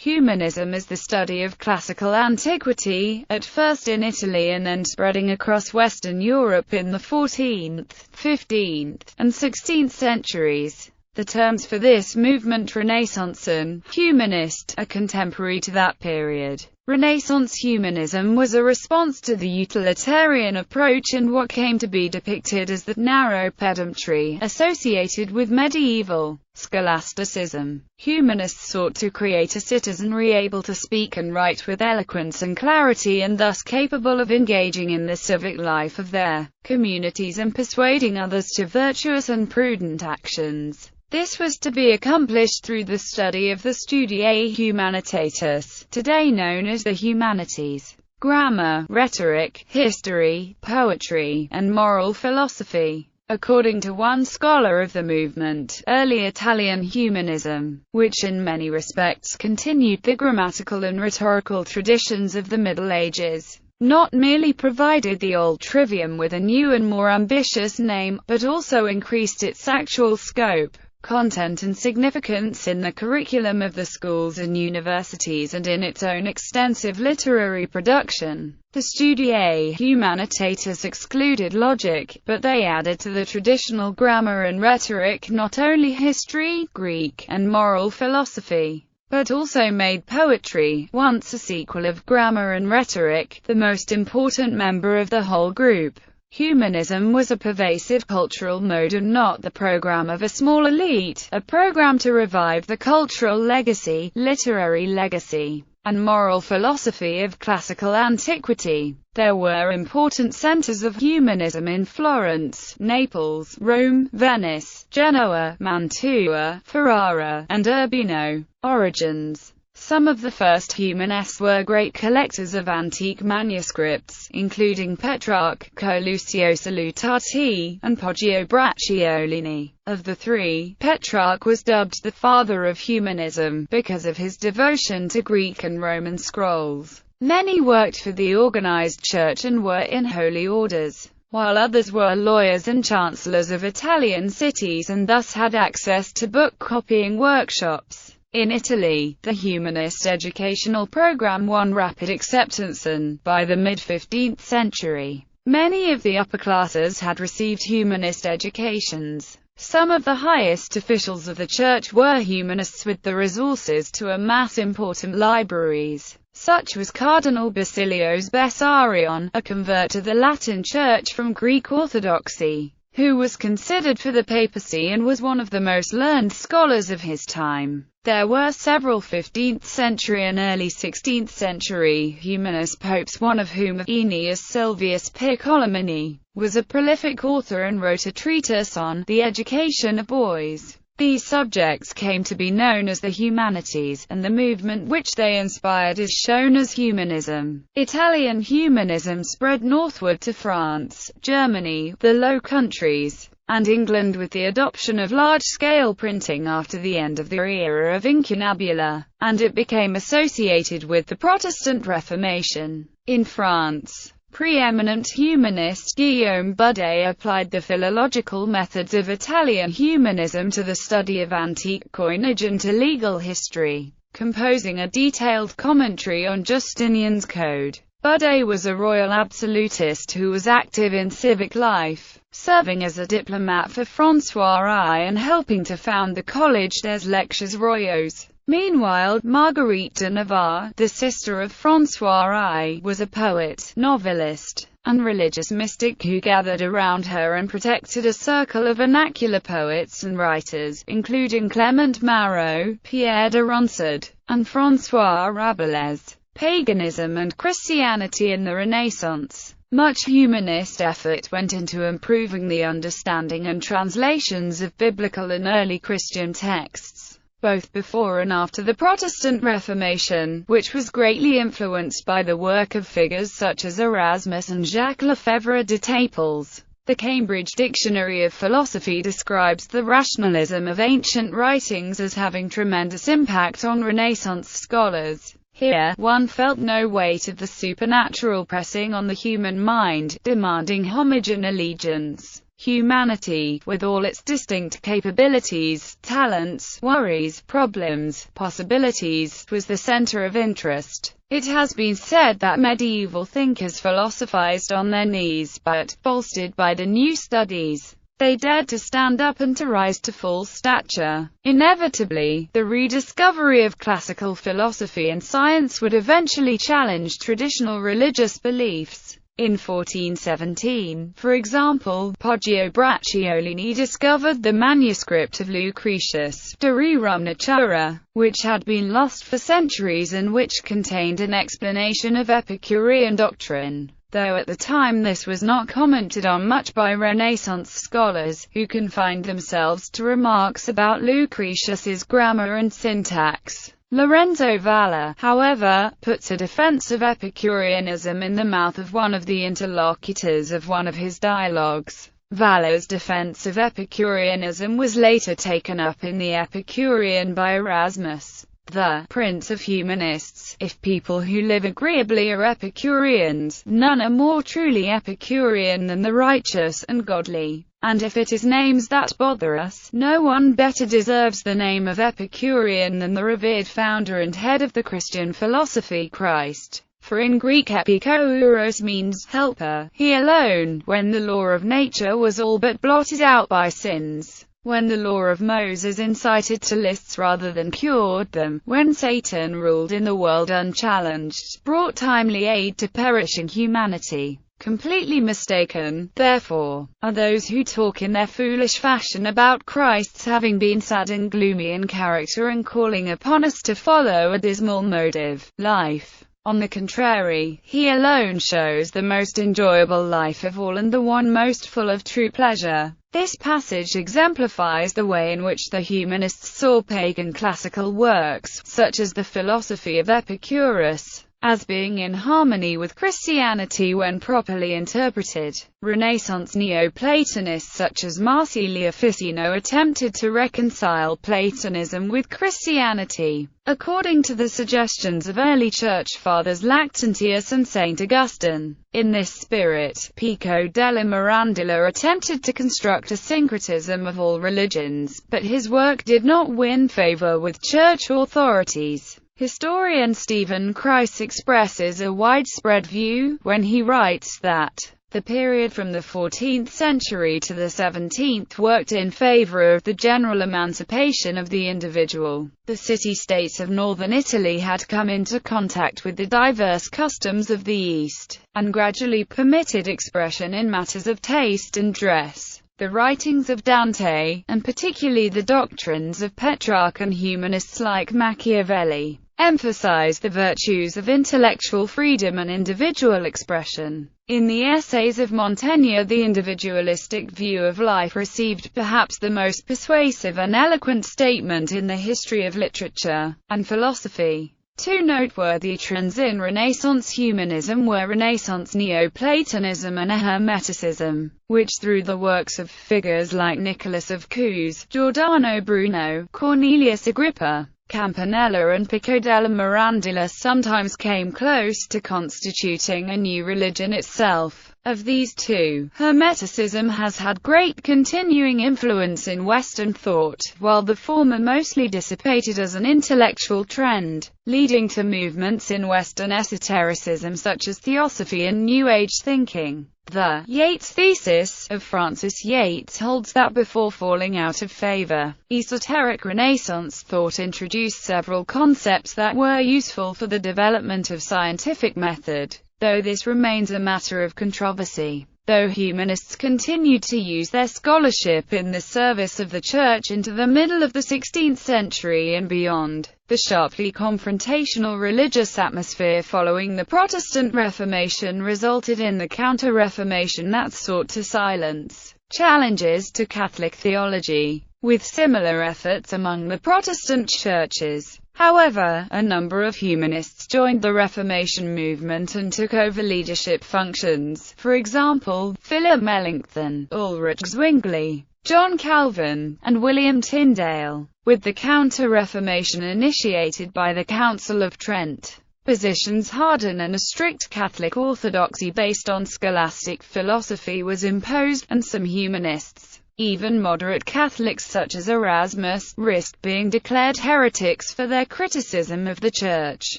Humanism is the study of classical antiquity, at first in Italy and then spreading across Western Europe in the 14th, 15th, and 16th centuries. The terms for this movement, Renaissance and humanist, are contemporary to that period. Renaissance humanism was a response to the utilitarian approach and what came to be depicted as the narrow pedantry associated with medieval scholasticism. Humanists sought to create a citizenry able to speak and write with eloquence and clarity, and thus capable of engaging in the civic life of their communities and persuading others to virtuous and prudent actions. This was to be accomplished through the study of the Studiae Humanitatis, today known as the humanities. Grammar, rhetoric, history, poetry, and moral philosophy. According to one scholar of the movement, early Italian humanism, which in many respects continued the grammatical and rhetorical traditions of the Middle Ages, not merely provided the old trivium with a new and more ambitious name, but also increased its actual scope, content and significance in the curriculum of the schools and universities and in its own extensive literary production. The Studiae Humanitatis excluded logic, but they added to the traditional grammar and rhetoric not only history, Greek, and moral philosophy, but also made poetry, once a sequel of grammar and rhetoric, the most important member of the whole group. Humanism was a pervasive cultural mode and not the program of a small elite, a program to revive the cultural legacy, literary legacy, and moral philosophy of classical antiquity. There were important centers of humanism in Florence, Naples, Rome, Venice, Genoa, Mantua, Ferrara, and Urbino. Origins. Some of the first humanists were great collectors of antique manuscripts, including Petrarch, Coluccio Salutati, and Poggio Bracciolini. Of the three, Petrarch was dubbed the father of humanism, because of his devotion to Greek and Roman scrolls. Many worked for the organized church and were in holy orders, while others were lawyers and chancellors of Italian cities and thus had access to book copying workshops. In Italy, the humanist educational program won rapid acceptance and, by the mid-15th century, many of the upper classes had received humanist educations. Some of the highest officials of the church were humanists with the resources to amass important libraries. Such was Cardinal Basilios Bessarion, a convert to the Latin Church from Greek Orthodoxy, who was considered for the papacy and was one of the most learned scholars of his time. There were several 15th century and early 16th century humanist popes, one of whom, Aeneas Silvius Piccolomini, was a prolific author and wrote a treatise on the education of boys. These subjects came to be known as the humanities, and the movement which they inspired is shown as humanism. Italian humanism spread northward to France, Germany, the Low Countries, and England with the adoption of large-scale printing after the end of the era of incunabula, and it became associated with the Protestant Reformation. In France, preeminent humanist Guillaume Budet applied the philological methods of Italian humanism to the study of antique coinage and to legal history, composing a detailed commentary on Justinian's Code. Budet was a royal absolutist who was active in civic life, serving as a diplomat for François I and helping to found the Collège des Lecteurs Royaux. Meanwhile, Marguerite de Navarre, the sister of François I, was a poet, novelist, and religious mystic who gathered around her and protected a circle of vernacular poets and writers, including Clement Marot, Pierre de Ronsard, and François Rabelais. Paganism and Christianity in the Renaissance. Much humanist effort went into improving the understanding and translations of biblical and early Christian texts, both before and after the Protestant Reformation, which was greatly influenced by the work of figures such as Erasmus and Jacques Lefebvre de Taples. The Cambridge Dictionary of Philosophy describes the rationalism of ancient writings as having tremendous impact on Renaissance scholars. Here, one felt no weight of the supernatural pressing on the human mind, demanding homage and allegiance. Humanity, with all its distinct capabilities, talents, worries, problems, possibilities, was the center of interest. It has been said that medieval thinkers philosophized on their knees, but, bolstered by the new studies, they dared to stand up and to rise to full stature. Inevitably, the rediscovery of classical philosophy and science would eventually challenge traditional religious beliefs. In 1417, for example, Poggio Bracciolini discovered the manuscript of Lucretius de Rerum Natura, which had been lost for centuries and which contained an explanation of Epicurean doctrine, though at the time this was not commented on much by Renaissance scholars, who confined themselves to remarks about Lucretius's grammar and syntax. Lorenzo Valla, however, puts a defense of Epicureanism in the mouth of one of the interlocutors of one of his dialogues. Valla's defense of Epicureanism was later taken up in the Epicurean by Erasmus, the prince of humanists. If people who live agreeably are Epicureans, none are more truly Epicurean than the righteous and godly. And if it is names that bother us, no one better deserves the name of Epicurean than the revered founder and head of the Christian philosophy, Christ. For in Greek epikouros means helper. He alone, when the law of nature was all but blotted out by sins, when the law of Moses incited to lists rather than cured them, when Satan ruled in the world unchallenged, brought timely aid to perishing humanity. Completely mistaken, therefore, are those who talk in their foolish fashion about Christ's having been sad and gloomy in character and calling upon us to follow a dismal motive, life. On the contrary, he alone shows the most enjoyable life of all and the one most full of true pleasure. This passage exemplifies the way in which the humanists saw pagan classical works, such as the philosophy of Epicurus, as being in harmony with Christianity when properly interpreted. Renaissance Neoplatonists such as Marsilio Ficino attempted to reconcile Platonism with Christianity, according to the suggestions of early church fathers Lactantius and St. Augustine. In this spirit, Pico della Mirandola attempted to construct a syncretism of all religions, but his work did not win favor with church authorities. Historian Stephen Chryss expresses a widespread view, when he writes that the period from the 14th century to the 17th worked in favor of the general emancipation of the individual. The city-states of northern Italy had come into contact with the diverse customs of the East, and gradually permitted expression in matters of taste and dress. The writings of Dante, and particularly the doctrines of Petrarch and humanists like Machiavelli, emphasize the virtues of intellectual freedom and individual expression. In the essays of Montaigne, the individualistic view of life received perhaps the most persuasive and eloquent statement in the history of literature and philosophy. Two noteworthy trends in Renaissance humanism were Renaissance Neoplatonism and Hermeticism, which through the works of figures like Nicholas of Cuse, Giordano Bruno, Cornelius Agrippa, Campanella and Pico della Mirandola sometimes came close to constituting a new religion itself. Of these two, Hermeticism has had great continuing influence in Western thought, while the former mostly dissipated as an intellectual trend, leading to movements in Western esotericism such as Theosophy and New Age thinking. The Yates thesis of Francis Yates holds that before falling out of favor, esoteric Renaissance thought introduced several concepts that were useful for the development of scientific method, though this remains a matter of controversy. Though humanists continued to use their scholarship in the service of the Church into the middle of the 16th century and beyond, the sharply confrontational religious atmosphere following the Protestant Reformation resulted in the Counter-Reformation that sought to silence challenges to Catholic theology, with similar efforts among the Protestant churches. However, a number of humanists joined the Reformation movement and took over leadership functions, for example, Philip Melanchthon, Ulrich Zwingli, John Calvin, and William Tyndale, with the Counter-Reformation initiated by the Council of Trent. positions harden and a strict Catholic orthodoxy based on scholastic philosophy was imposed, and some humanists, even moderate Catholics such as Erasmus, risked being declared heretics for their criticism of the Church.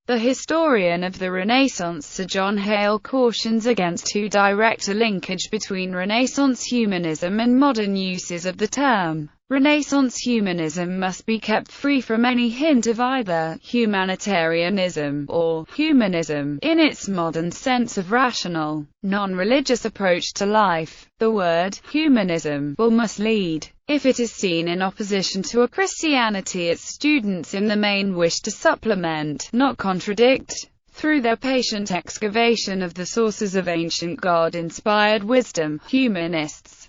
The historian of the Renaissance Sir John Hale cautions against too direct a linkage between Renaissance humanism and modern uses of the term. Renaissance humanism must be kept free from any hint of either humanitarianism or humanism, in its modern sense of rational, non-religious approach to life. The word humanism will mislead if it is seen in opposition to a Christianity its students in the main wish to supplement, not contradict. Through their patient excavation of the sources of ancient God-inspired wisdom, humanists